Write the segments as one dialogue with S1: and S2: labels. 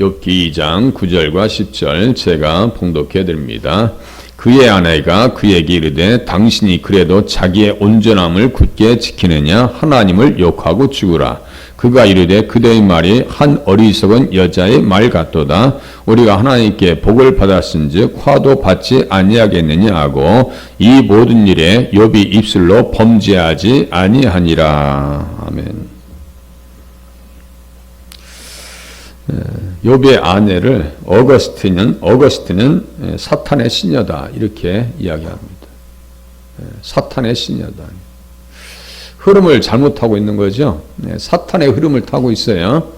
S1: 욥기 2장 9절과 10절 제가 봉독해 드립니다. 그의 아내가 그에게 이르되 당신이 그래도 자기의 온전함을 굳게 지키느냐 하나님을 욕하고 죽으라. 그가 이르되 그대의 말이 한 어리석은 여자의 말 같도다. 우리가 하나님께 복을 받았은즉 화도 받지 아니하겠느냐 하고 이 모든 일에 욥이 입술로 범죄하지 아니하니라. 아멘. 욥의 아내를 어거스틴은 사탄의 시녀다 이렇게 이야기합니다. 사탄의 시녀다. 흐름을 잘못하고 있는 거죠. 사탄의 흐름을 타고 있어요.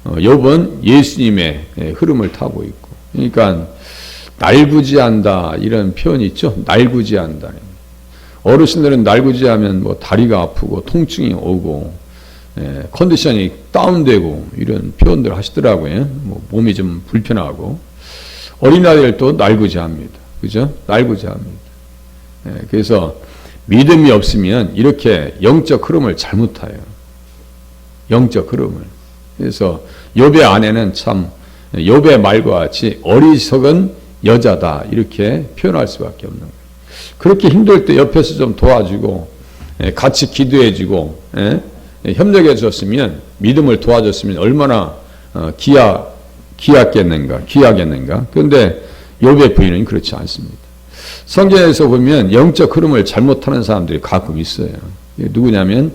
S1: 욥은 예수님의 흐름을 타고 있고. 그러니까 날구지한다 이런 표현이 있죠. 날구지한다. 어르신들은 날구지하면 뭐 다리가 아프고 통증이 오고 컨디션이 다운되고 이런 표현들 하시더라고요. 뭐 몸이 좀 불편하고. 어린아이들도 날구지합니다. 그죠? 날구지합니다. 그래서 믿음이 없으면 이렇게 영적 흐름을 잘못 타요. 영적 흐름을. 그래서 욥의 아내는 참 욥의 말과 같이 어리석은 여자다 이렇게 표현할 수밖에 없는 거예요. 그렇게 힘들 때 옆에서 좀 도와주고 같이 기도해주고 협력해 줬으면 믿음을 도와줬으면 얼마나 귀하겠는가. 그런데 욥의 부인은 그렇지 않습니다. 성경에서 보면 영적 흐름을 잘못하는 사람들이 가끔 있어요. 누구냐면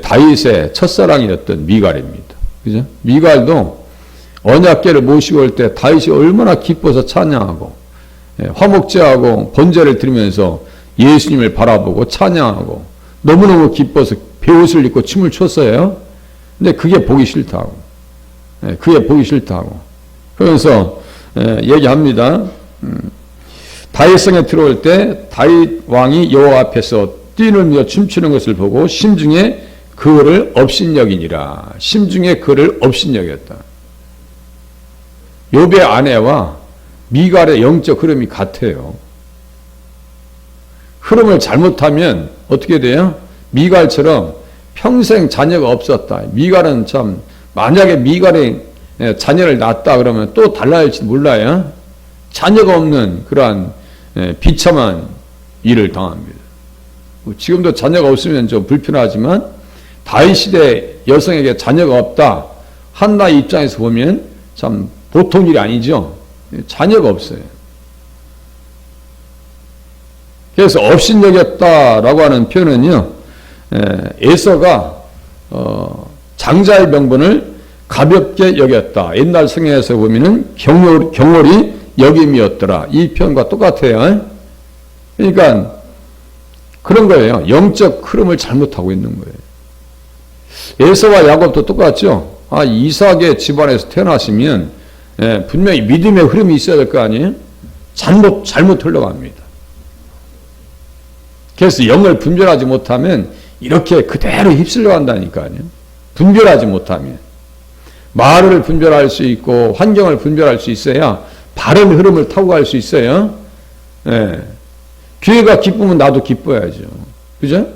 S1: 다윗의 첫사랑이었던 미갈입니다. 그죠? 미갈도 언약궤를 모시고 올 때 다윗이 얼마나 기뻐서 찬양하고 화목제하고 번제를 드리면서 예수님을 바라보고 찬양하고 너무너무 기뻐서 베옷을 입고 춤을 췄어요. 근데 그게 보기 싫다고. 그러면서 얘기합니다. 다윗성에 들어올 때 다윗 왕이 여호와 앞에서 띠를 춤추는 것을 보고 심중에 그를 업신여기니라. 심중에 그를 업신여겼다. 욥의 아내와 미갈의 영적 흐름이 같아요. 흐름을 잘못하면 어떻게 돼요? 미갈처럼 평생 자녀가 없었다. 미갈은 참 만약에 미갈이 자녀를 낳았다 그러면 또 달라질지 몰라요. 자녀가 없는 그러한 비참한 일을 당합니다. 지금도 자녀가 없으면 좀 불편하지만 다윗 시대 여성에게 자녀가 없다. 한나의 입장에서 보면 참 보통 일이 아니죠. 자녀가 없어요. 그래서 업신여겼다라고 하는 표현은요. 에서가 장자의 명분을 가볍게 여겼다. 옛날 성경에서 보면은 경홀이 여김이었더라. 이 표현과 똑같아요. 그러니까 그런 거예요. 영적 흐름을 잘못하고 있는 거예요. 에서와 야곱도 똑같죠. 이삭의 집안에서 태어나시면 분명히 믿음의 흐름이 있어야 될 거 아니에요? 잘못 흘러갑니다. 그래서 영을 분별하지 못하면 이렇게 그대로 휩쓸려 간다니까요. 분별하지 못하면. 말을 분별할 수 있고 환경을 분별할 수 있어야 바른 흐름을 타고 갈 수 있어요. 교회가 기쁘면 나도 기뻐야죠. 그죠?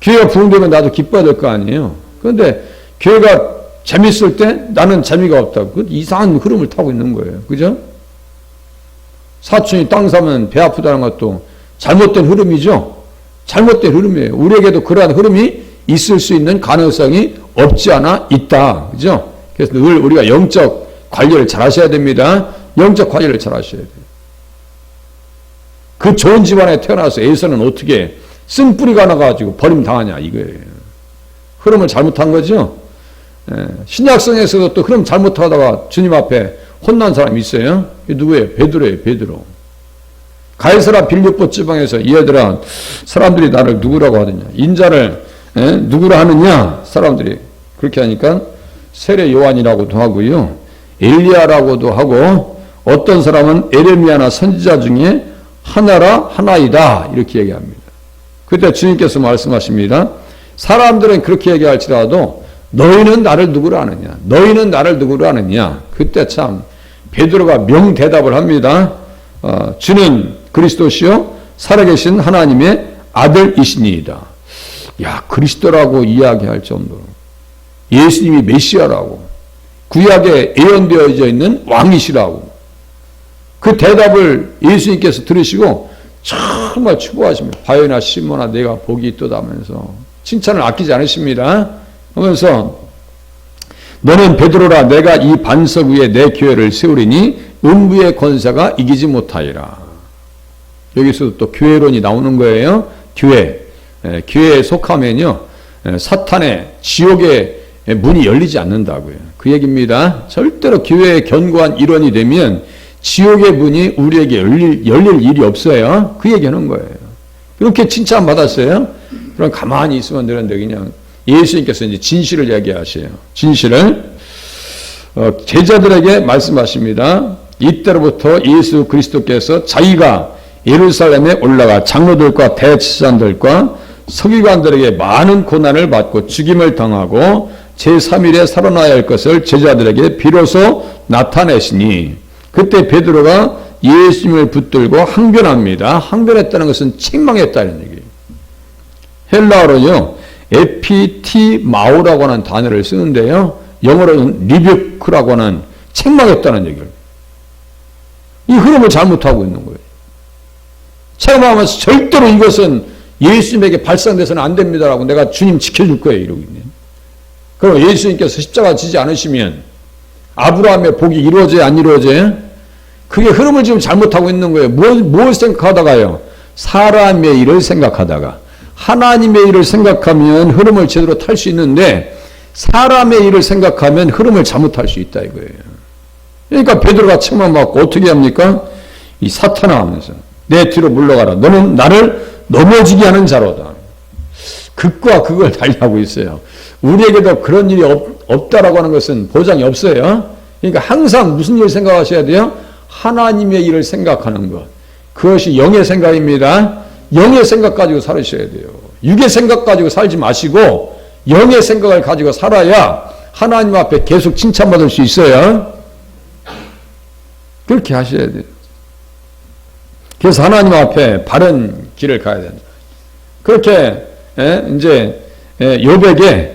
S1: 교회가 부흥되면 나도 기뻐야 될 거 아니에요. 그런데 교회가 재밌을 때 나는 재미가 없다고. 그 이상한 흐름을 타고 있는 거예요. 그죠? 사촌이 땅 사면 배 아프다는 것도 잘못된 흐름이죠. 잘못된 흐름이에요. 우리에게도 그러한 흐름이 있을 수 있는 가능성이 없지 않아 있다. 그죠? 그래서 늘 우리가 영적 관리를 잘 하셔야 됩니다. 영적 관리를 잘 하셔야 돼요. 그 좋은 집안에 태어나서 에서는 어떻게 쓴뿌리가 나가지고 버림당하냐 이거예요. 흐름을 잘못한 거죠. 신약성에서도 또 흐름 잘못하다가 주님 앞에 혼난 사람이 있어요. 누구예요? 베드로예요. 가이사랴 빌립보 지방에서 이 얘들아 사람들이 나를 누구라고 하느냐 인자를 누구라 하느냐 사람들이 그렇게 하니까 세례 요한이라고도 하고요. 엘리야라고도 하고 어떤 사람은 에레미야나 선지자 중에 하나이다 이렇게 얘기합니다. 그때 주님께서 말씀하십니다. 사람들은 그렇게 얘기할지라도 너희는 나를 누구로 아느냐? 그때 참 베드로가 명대답을 합니다. 주는 그리스도시요 살아계신 하나님의 아들이시니이다. 야, 그리스도라고 이야기할 정도로 예수님이 메시아라고 구약에 예언되어져 있는 왕이시라고. 그 대답을 예수님께서 들으시고 정말 추구하십니다. 바요나 시몬아 내가 복이 있도다 하면서 칭찬을 아끼지 않으십니다. 하면서 너는 베드로라 내가 이 반석 위에 내 교회를 세우리니 음부의 권세가 이기지 못하리라. 여기서 또 교회론이 나오는 거예요. 교회에 속하면요 사탄의 지옥의 문이 열리지 않는다고요. 그 얘기입니다. 절대로 교회에 견고한 일원이 되면 지옥의 문이 우리에게 열릴 일이 없어요. 그 얘기하는 거예요. 그렇게 칭찬받았어요. 그럼 가만히 있으면 되는데 그냥 예수님께서 이제 진실을 이야기하세요. 진실을 제자들에게 말씀하십니다. 이때로부터 예수 그리스도께서 자기가 예루살렘에 올라가 장로들과 대제사장들과 서기관들에게 많은 고난을 받고 죽임을 당하고 제3일에 살아나야 할 것을 제자들에게 비로소 나타내시니 그때 베드로가 예수님을 붙들고 항변합니다. 항변했다는 것은 책망했다는 얘기예요. 헬라어로요 에피티마오라고 하는 단어를 쓰는데요. 영어로는 리뷰크라고 하는 책망했다는 얘기를. 이 흐름을 잘못하고 있는 거예요. 책망하면서 절대로 이것은 예수님에게 발상돼서는 안 됩니다라고 내가 주님 지켜줄 거예요 이러고 있네. 그럼 예수님께서 십자가 지지 않으시면 아브라함의 복이 이루어져야 안 이루어져요? 그게 흐름을 지금 잘못하고 있는 거예요. 뭘 생각하다가요? 사람의 일을 생각하다가 하나님의 일을 생각하면 흐름을 제대로 탈 수 있는데 사람의 일을 생각하면 흐름을 잘못할 수 있다 이거예요. 그러니까 베드로가 책망받고 어떻게 합니까? 이 사탄아 하면서 내 뒤로 물러가라. 너는 나를 넘어지게 하는 자로다. 극과 극을 달리하고 있어요. 우리에게도 그런 일이 없다라고 하는 것은 보장이 없어요. 그러니까 항상 무슨 일을 생각하셔야 돼요? 하나님의 일을 생각하는 것. 그것이 영의 생각입니다. 영의 생각 가지고 살으셔야 돼요. 육의 생각 가지고 살지 마시고 영의 생각을 가지고 살아야 하나님 앞에 계속 칭찬받을 수 있어요. 그렇게 하셔야 돼요. 그래서 하나님 앞에 바른 길을 가야 된다. 그렇게 이제 욥에게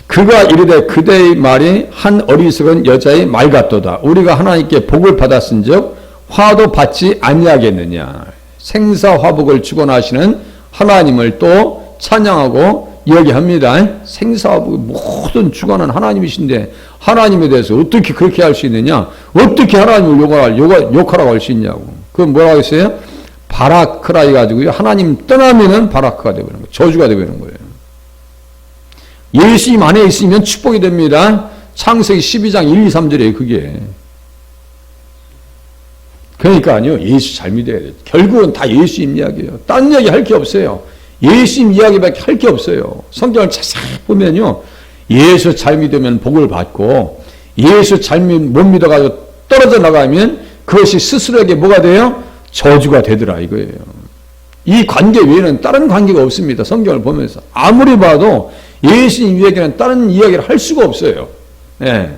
S1: 그가 이르되 그대의 말이 한 어리석은 여자의 말 같도다. 우리가 하나님께 복을 받았은즉 화도 받지 아니하겠느냐. 생사화복을 주관하시는 하나님을 또 찬양하고 이야기합니다. 생사화복의 모든 주관은 하나님이신데 하나님에 대해서 어떻게 그렇게 할 수 있느냐. 어떻게 하나님을 욕하라고 할 수 있냐고. 그건 뭐라고 했어요? 바라크라 해가지고요. 하나님 떠나면은 바라크가 되버리는 거예요. 저주가 되버리는 거예요. 예수님 안에 있으면 축복이 됩니다. 창세기 12장 1, 2, 3절이에요. 그게. 그러니까요. 예수 잘 믿어야 돼요. 결국은 다 예수님 이야기예요. 딴 이야기 할 게 없어요. 예수님 이야기밖에 할 게 없어요. 성경을 자세히 보면요. 예수 잘 믿으면 복을 받고 예수 잘 못 믿어가지고 떨어져 나가면 그것이 스스로에게 뭐가 돼요? 저주가 되더라 이거예요. 이 관계 외에는 다른 관계가 없습니다. 성경을 보면서. 아무리 봐도 예수님 이야기는 다른 이야기를 할 수가 없어요. 예.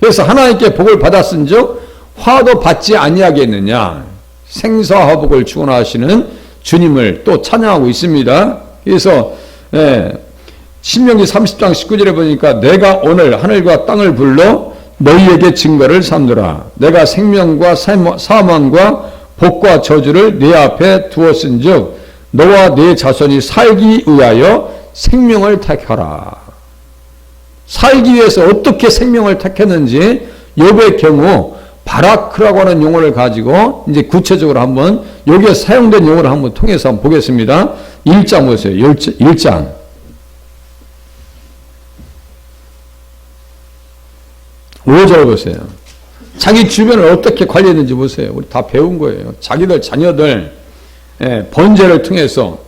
S1: 그래서 하나님께 복을 받았은즉 화도 받지 아니하겠느냐. 생사화복을 축원하시는 주님을 또 찬양하고 있습니다. 그래서 신명기 30장 19절에 보니까 내가 오늘 하늘과 땅을 불러 너희에게 증거를 삼노라. 내가 생명과 사망과 복과 저주를 내 앞에 두었은즉 너와 네 자손이 살기 위하여 생명을 택하라. 살기 위해서 어떻게 생명을 택했는지 욥의 경우 바라크라고 하는 용어를 가지고 이제 구체적으로 한번 여기에 사용된 용어를 한번 통해서 한번 보겠습니다. 1장 보세요. 1장. 5절 보세요. 자기 주변을 어떻게 관리했는지 보세요. 우리 다 배운 거예요. 자기들 자녀들 번제를 통해서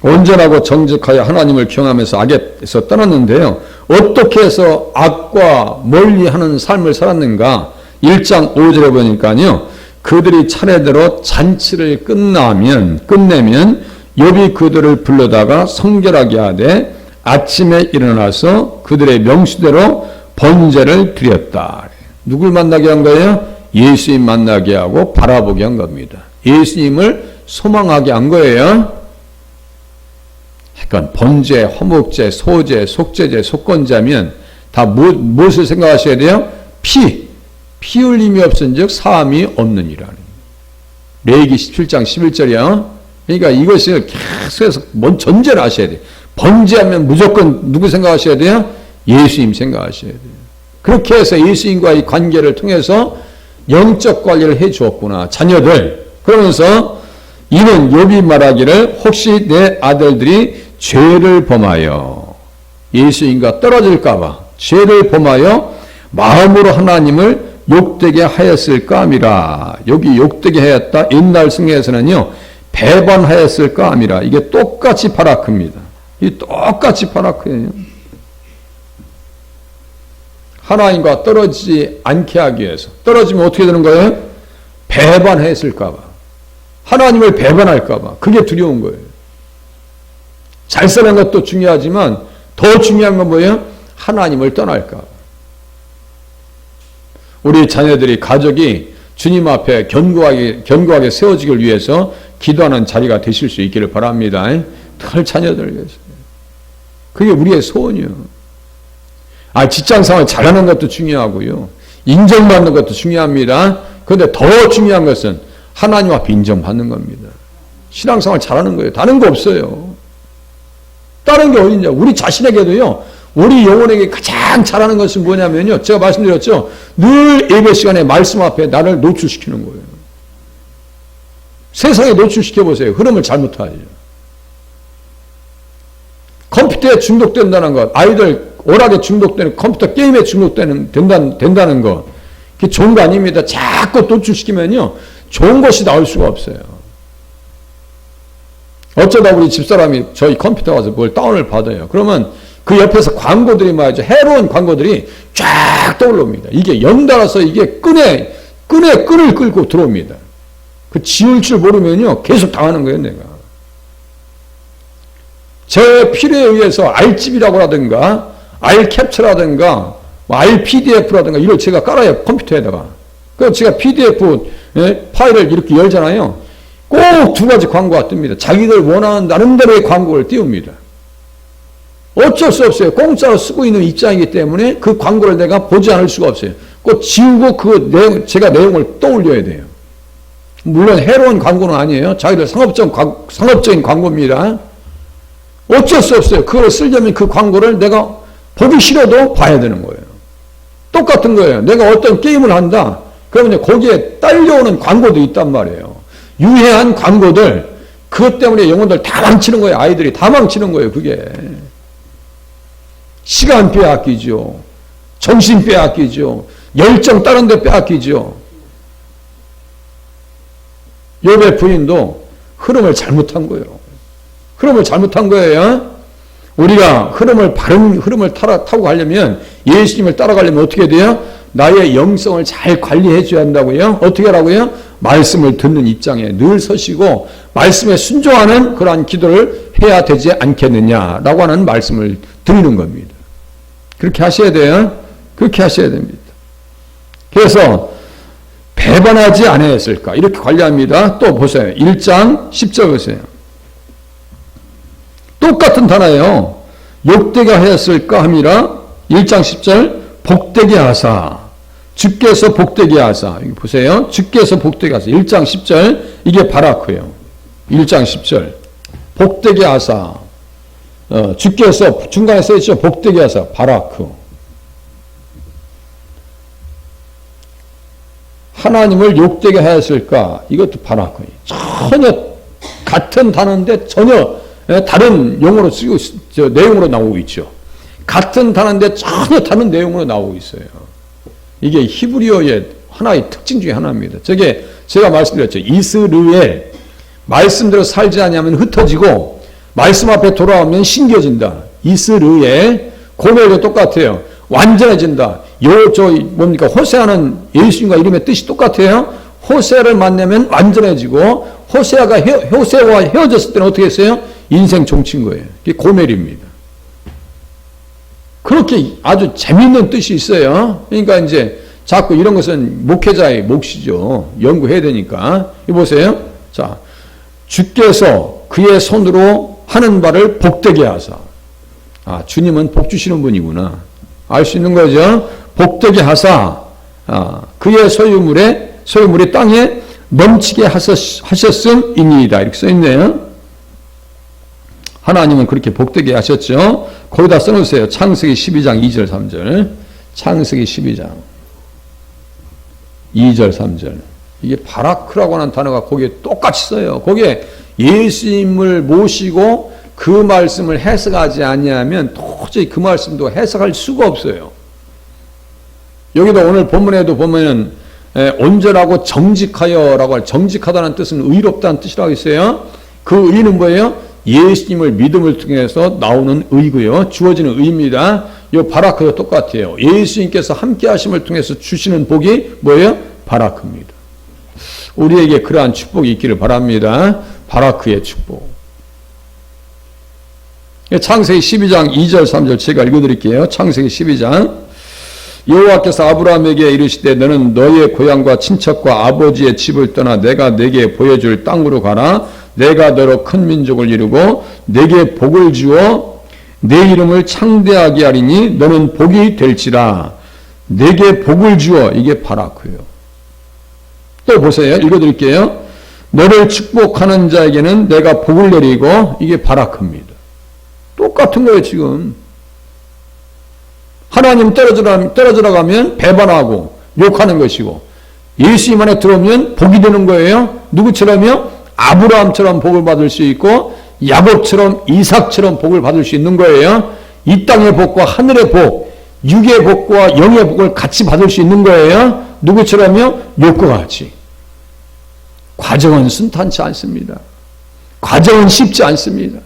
S1: 온전하고 정직하여 하나님을 경하면서 악에서 떠났는데요. 어떻게 해서 악과 멀리하는 삶을 살았는가? 1장 5절에 보니까요. 그들이 차례대로 잔치를 끝내면 욥이 그들을 불러다가 성결하게 하되 아침에 일어나서 그들의 명수대로 번제를 드렸다. 누굴 만나게 한 거예요? 예수님 만나게 하고 바라보게 한 겁니다. 예수님을 소망하게 한 거예요. 그러니까 번제, 화목제, 소제, 속제제, 속건제면 다 무엇을 생각하셔야 돼요? 피 흘림이 없은즉 사함이 없느니라. 레위기 17장 11절이야. 그러니까 이것을 계속해서 전제를 하셔야 돼요. 번제하면 무조건 누구 생각하셔야 돼요? 예수님 생각하셔야 돼요. 그렇게 해서 예수님과의 관계를 통해서 영적 관리를 해 주었구나. 자녀들. 그러면서 이는 욥이 말하기를 혹시 내 아들들이 죄를 범하여 예수님과 떨어질까 봐 죄를 범하여 마음으로 하나님을 욕되게 하였을까 함이라. 여기 욕되게 하였다. 옛날 성경에서는요. 배반하였을까 함이라. 이게 똑같이 바라크입니다. 이 똑같이 바라크예요. 하나님과 떨어지지 않게 하기 위해서. 떨어지면 어떻게 되는 거예요? 배반했을까 봐. 하나님을 배반할까 봐. 그게 두려운 거예요. 잘 사는 것도 중요하지만 더 중요한 건 뭐예요? 하나님을 떠날까 봐. 우리 자녀들이 가족이 주님 앞에 견고하게 세워지길 위해서 기도하는 자리가 되실 수 있기를 바랍니다. 늘 자녀들 위해서. 그게 우리의 소원이요. 직장생활 잘하는 것도 중요하고요. 인정받는 것도 중요합니다. 그런데 더 중요한 것은 하나님 앞에 인정받는 겁니다. 신앙생활 잘하는 거예요. 다른 거 없어요. 다른 게 어딨냐. 우리 자신에게도요. 우리 영혼에게 가장 잘하는 것은 뭐냐면요. 제가 말씀드렸죠. 늘 예배 시간에 말씀 앞에 나를 노출시키는 거예요. 세상에 노출시켜보세요. 흐름을 잘못하죠. 컴퓨터에 중독된다는 것, 아이들 오락에 중독되는, 컴퓨터 게임에 된다는 것, 그게 좋은 거 아닙니다. 자꾸 노출시키면요. 좋은 것이 나올 수가 없어요. 어쩌다 우리 집사람이 저희 컴퓨터 가서 뭘 다운을 받아요. 그러면 그 옆에서 광고들이 말이죠. 해로운 광고들이 쫙 떠올라옵니다. 이게 연달아서 이게 끈을 끌고 들어옵니다. 그 지울 줄 모르면요. 계속 당하는 거예요, 내가. 제 필요에 의해서 R집이라고 하든가, R캡처라든가, RPDF라든가, 이걸 제가 깔아요, 컴퓨터에다가. 그래서 제가 PDF 파일을 이렇게 열잖아요. 꼭 두 가지 광고가 뜹니다. 자기들 원하는 나름대로의 광고를 띄웁니다. 어쩔 수 없어요. 공짜로 쓰고 있는 입장이기 때문에 그 광고를 내가 보지 않을 수가 없어요. 꼭 지우고 제가 내용을 떠올려야 돼요. 물론 해로운 광고는 아니에요. 자기들 상업적인 광고입니다. 어쩔 수 없어요. 그걸 쓰려면 그 광고를 내가 보기 싫어도 봐야 되는 거예요. 똑같은 거예요. 내가 어떤 게임을 한다. 그러면 거기에 딸려오는 광고도 있단 말이에요. 유해한 광고들, 그것 때문에 영혼들 다 망치는 거예요. 아이들이 다 망치는 거예요. 그게. 시간 빼앗기죠. 정신 빼앗기죠. 열정 다른 데 빼앗기죠. 욥의 부인도 흐름을 잘못한 거예요. 흐름을 잘못한 거예요. 우리가 바른 흐름을 타고 가려면, 예수님을 따라가려면 어떻게 돼요? 나의 영성을 잘 관리해 줘야 한다고요. 어떻게 하라고요? 말씀을 듣는 입장에 늘 서시고 말씀에 순종하는 그러한 기도를 해야 되지 않겠느냐라고 하는 말씀을 드리는 겁니다. 그렇게 하셔야 돼요. 그렇게 하셔야 됩니다. 그래서 배반하지 아니했을까 이렇게 관리합니다. 또 보세요. 1장 10절 보세요. 똑같은 단어예요. 욕되게 하였을까 함이라. 1장 10절 복되게 하사. 주께서 복되게 하사. 여기 보세요. 주께서 복되게 하사. 1장 10절 이게 바라크예요. 1장 10절 복되게 하사. 주께서 중간에 써있죠. 복되게 하사. 바라크. 하나님을 욕되게 하였을까? 이것도 바라크예요. 전혀 같은 단어인데 전혀 다른 용어로 쓰고 내용으로 나오고 있죠. 같은 단어인데 전혀 다른 내용으로 나오고 있어요. 이게 히브리어의 하나의 특징 중에 하나입니다. 저게 제가 말씀드렸죠. 이스르엘 말씀대로 살지 않으면 흩어지고 말씀 앞에 돌아오면 신겨진다. 이스르엘 고멜도 똑같아요. 완전해진다. 뭡니까? 호세아는 예수님과 이름의 뜻이 똑같아요. 호세아를 만나면 완전해지고 호세아와 헤어졌을 때는 어떻게 했어요? 인생 종친 거예요. 그게 고멜입니다. 그렇게 아주 재미있는 뜻이 있어요. 그러니까 이제 자꾸 이런 것은 목회자의 몫이죠. 연구해야 되니까. 이 보세요. 자, 주께서 그의 손으로 하는 바를 복되게 하사. 아, 주님은 복 주시는 분이구나. 알 수 있는 거죠. 복되게 하사 그의 소유물이 땅에 넘치게 하셨음이니이다. 이렇게 써있네요. 하나님은 그렇게 복되게 하셨죠. 거기다 써놓으세요. 창세기 12장 2절 3절. 창세기 12장 2절 3절. 이게 바라크라고 하는 단어가 거기에 똑같이 써요. 거기에 예수님을 모시고 그 말씀을 해석하지 않냐면 도저히 그 말씀도 해석할 수가 없어요. 여기도 오늘 본문에도 보면은 온전하고 정직하여라고 할, 정직하다는 뜻은 의롭다는 뜻이라고 했어요. 그 의는 뭐예요? 예수님을 믿음을 통해서 나오는 의고요. 주어지는 의입니다. 이 바라크도 똑같아요. 예수님께서 함께 하심을 통해서 주시는 복이 뭐예요? 바라크입니다. 우리에게 그러한 축복이 있기를 바랍니다. 바라크의 축복. 창세기 12장 2절 3절 제가 읽어드릴게요. 창세기 12장. 여호와께서 아브라함에게 이르시되 너는 너의 고향과 친척과 아버지의 집을 떠나 내가 내게 보여줄 땅으로 가라. 내가 너로 큰 민족을 이루고 내게 복을 주어 내 이름을 창대하게 하리니 너는 복이 될지라. 내게 복을 주어. 이게 바라크예요. 또 보세요. 읽어드릴게요. 너를 축복하는 자에게는 내가 복을 내리고. 이게 바라크입니다. 똑같은 거예요. 지금 하나님 떨어져 가면 배반하고 욕하는 것이고, 예수님 안에 들어오면 복이 되는 거예요. 누구처럼요? 아브라함처럼 복을 받을 수 있고 야곱처럼 이삭처럼 복을 받을 수 있는 거예요. 이 땅의 복과 하늘의 복, 육의 복과 영의 복을 같이 받을 수 있는 거예요. 누구처럼요? 욥과 같이. 과정은 순탄치 않습니다. 과정은 쉽지 않습니다.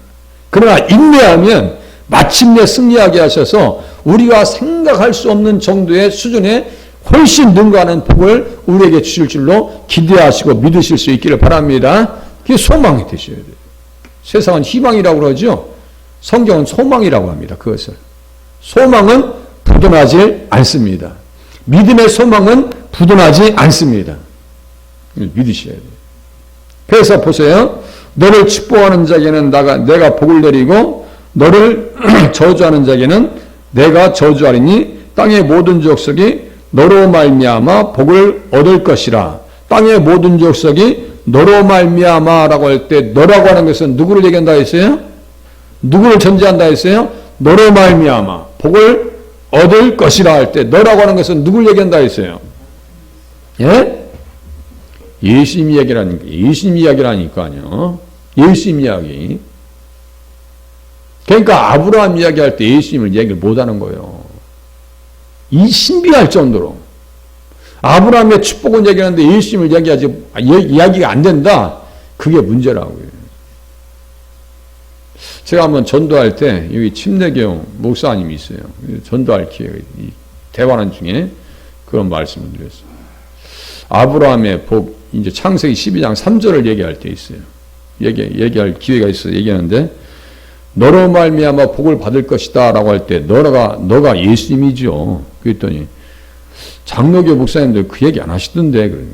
S1: 그러나 인내하면 마침내 승리하게 하셔서 우리가 생각할 수 없는 정도의 수준에 훨씬 능가하는 복을 우리에게 주실 줄로 기대하시고 믿으실 수 있기를 바랍니다. 그게 소망이 되셔야 돼요. 세상은 희망이라고 그러죠. 성경은 소망이라고 합니다. 그것을. 소망은 부도나지 않습니다. 믿음의 소망은 부도나지 않습니다. 믿으셔야 돼요. 그래서 보세요. 너를 축복하는 자에게는 내가 복을 내리고 너를 저주하는 자에게는 내가 저주하리니 땅의 모든 족속이 너로 말미암아 복을 얻을 것이라. 땅의 모든 족속이 너로 말미암아라고 할 때 너라고 하는 것은 누구를 얘기한다 했어요? 누구를 전제한다 했어요? 너로 말미암아 복을 얻을 것이라 할 때 너라고 하는 것은 누구를 얘기한다 했어요? 예? 예수님 이야기라니까. 예수님 이야기라니까요. 예수님 이야기. 그러니까 아브라함 이야기할 때 예수님을 얘기를 못하는 거예요. 이 신비할 정도로. 아브라함의 축복은 얘기하는데 예수님을 이야기가 안 된다. 그게 문제라고요. 제가 한번 전도할 때 여기 침례교 목사님이 있어요. 전도할 기회가 대화하는 중에 그런 말씀을 드렸어요. 아브라함의 복, 이제 창세기 12장 3절을 얘기할 때 있어요. 얘기할 기회가 있어요. 얘기하는데 너로 말미암아 복을 받을 것이다 라고 할 때 너가 예수님이죠. 그랬더니 장로교 목사님들 그 얘기 안 하시던데. 그래요.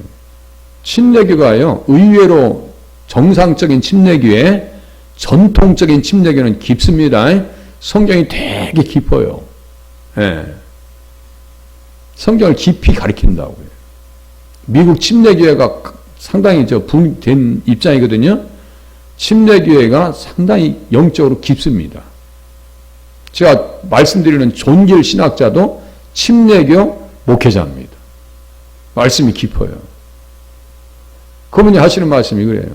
S1: 침례교가요, 의외로 정상적인 침례교에 전통적인 침례교는 깊습니다. 성경이 되게 깊어요. 예. 성경을 깊이 가리킨다고요. 미국 침례교회가 상당히 붕된 입장이거든요. 침례교회가 상당히 영적으로 깊습니다. 제가 말씀드리는 존길 신학자도 침례교 목회자입니다. 말씀이 깊어요. 그분이 하시는 말씀이 그래요.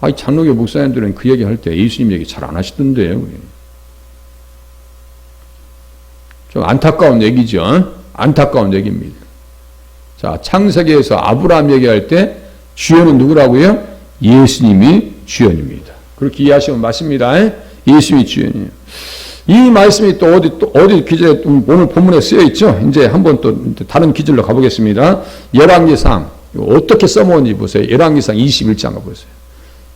S1: 아니, 장로교 목사님들은 그 얘기 할 때 예수님 얘기 잘 안 하시던데요. 좀 안타까운 얘기죠. 안타까운 얘기입니다. 자, 창세기에서 아브라함 얘기할 때 주연은 누구라고요? 예수님이 주연입니다. 그렇게 이해하시면 맞습니다. 예수님이 주연이에요. 이 말씀이 또 어디 기절에 오늘 본문에 쓰여 있죠? 이제 한번 또 다른 기절로 가보겠습니다. 열왕기상 어떻게 써먹은지 보세요. 열왕기상 21장 가보세요.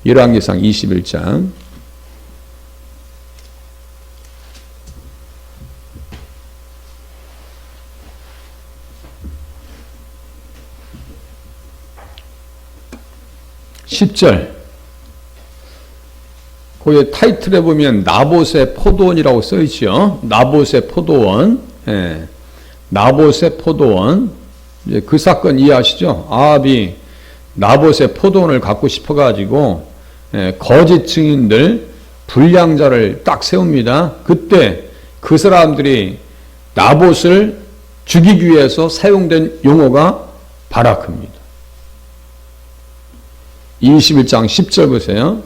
S1: 열왕기상 21장. (10절) 거기 타이틀에 보면 나봇의 포도원이라고 써있죠. 나봇의 포도원. 예. 나봇의 포도원. 이제 그 사건 이해하시죠? 아합이 나봇의 포도원을 갖고 싶어가지고 거짓 증인들, 불량자를 딱 세웁니다. 그때 그 사람들이 나봇을 죽이기 위해서 사용된 용어가 바라크입니다. 21장 10절 보세요.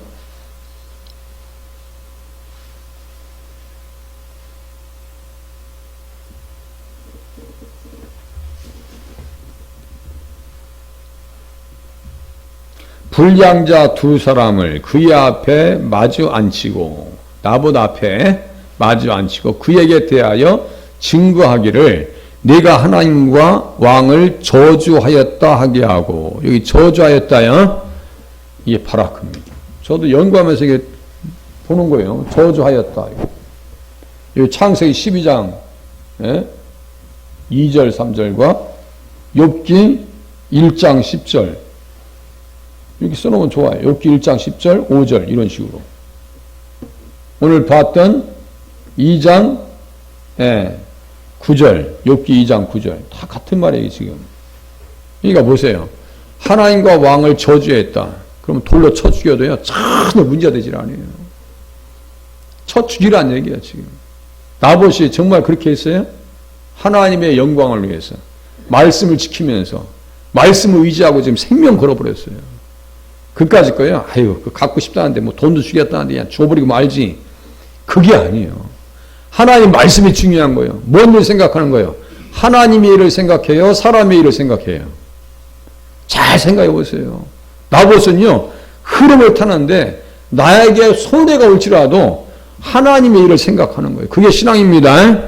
S1: 불량자 두 사람을 그의 앞에 마주 앉히고 나봇 앞에 마주 앉히고 그에게 대하여 증거하기를 네가 하나님과 왕을 저주하였다 하게 하고, 여기 저주하였다요, 이게 바라크입니다. 저도 연구하면서 이게 보는 거예요. 저주하였다. 여기 창세기 12장 2절 3절과 욥기 1장 10절 이렇게 써놓으면 좋아요. 욥기 1장 10절 5절 이런 식으로. 오늘 봤던 2장 9절 욥기 2장 9절 다 같은 말이에요 지금. 그러니까 보세요. 하나님과 왕을 저주했다. 그러면 돌로 쳐 죽여도요 전혀 문제가 되질 않아요. 쳐 죽이라는 얘기야 지금. 나봇이 정말 그렇게 했어요? 하나님의 영광을 위해서 말씀을 지키면서 말씀을 의지하고 지금 생명 걸어버렸어요. 그까짓 거예요. 아유, 갖고 싶다는데 뭐 돈도 주겠다는데 그냥 줘버리고 말지. 그게 아니에요. 하나님 말씀이 중요한 거예요. 뭔 일 생각하는 거예요? 하나님의 일을 생각해요? 사람의 일을 생각해요? 잘 생각해 보세요. 나봇은요, 흐름을 타는데 나에게 손해가 올지라도 하나님의 일을 생각하는 거예요. 그게 신앙입니다.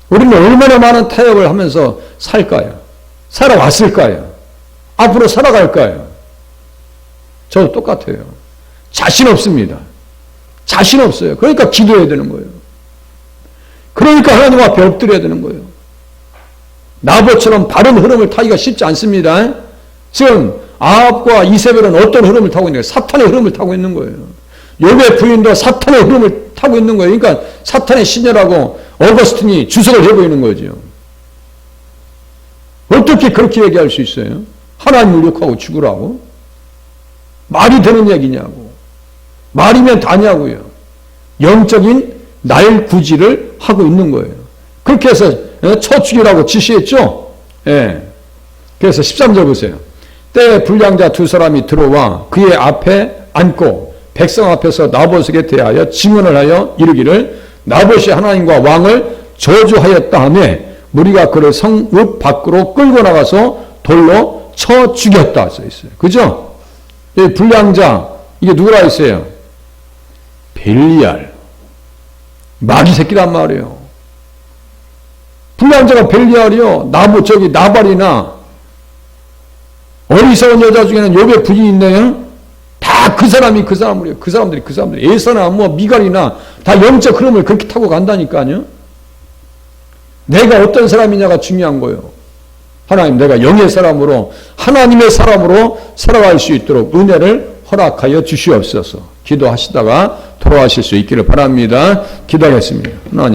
S1: 우리는 얼마나 많은 타협을 하면서 살까요? 살아왔을까요? 앞으로 살아갈까요? 저도 똑같아요. 자신 없습니다. 자신 없어요. 그러니까 기도해야 되는 거예요. 그러니까 하나님 앞에 엎드려야 되는 거예요. 나봇처럼 바른 흐름을 타기가 쉽지 않습니다. 지금 아합과 이세벨은 어떤 흐름을 타고 있는 거예요? 사탄의 흐름을 타고 있는 거예요. 욥의 부인도 사탄의 흐름을 타고 있는 거예요. 그러니까 사탄의 신녀라고 어거스틴이 주석을 해보이는 거죠. 어떻게 그렇게 얘기할 수 있어요? 하나님을 욕하고 죽으라고? 말이 되는 얘기냐고. 말이면 다냐고요. 영적인 날구지를 하고 있는 거예요. 그렇게 해서 쳐 죽이라고 지시했죠. 예. 그래서 13절 보세요. 때에 불량자 두 사람이 들어와 그의 앞에 앉고 백성 앞에서 나봇에게 대하여 증언을 하여 이르기를 나봇이 하나님과 왕을 저주하였다 하며 무리가 그를 성읍 밖으로 끌고 나가서 돌로 쳐 죽였다 써 있어요. 그죠? 이 불량자 이게 누구라 했어요? 벨리알. 마귀 새끼란 말이에요. 불량자가 벨리알이요. 나발이나 어리석은 여자 중에는 욥의 부인이 있네요. 다 그 사람이에요. 그 사람들이. 에사나 뭐 미갈이나 다 영적 흐름을 그렇게 타고 간다니까요. 내가 어떤 사람이냐가 중요한 거예요. 하나님, 내가 영의 사람으로 하나님의 사람으로 살아갈 수 있도록 은혜를 허락하여 주시옵소서. 기도하시다가 돌아가실 수 있기를 바랍니다. 기도하겠습니다. 하나님.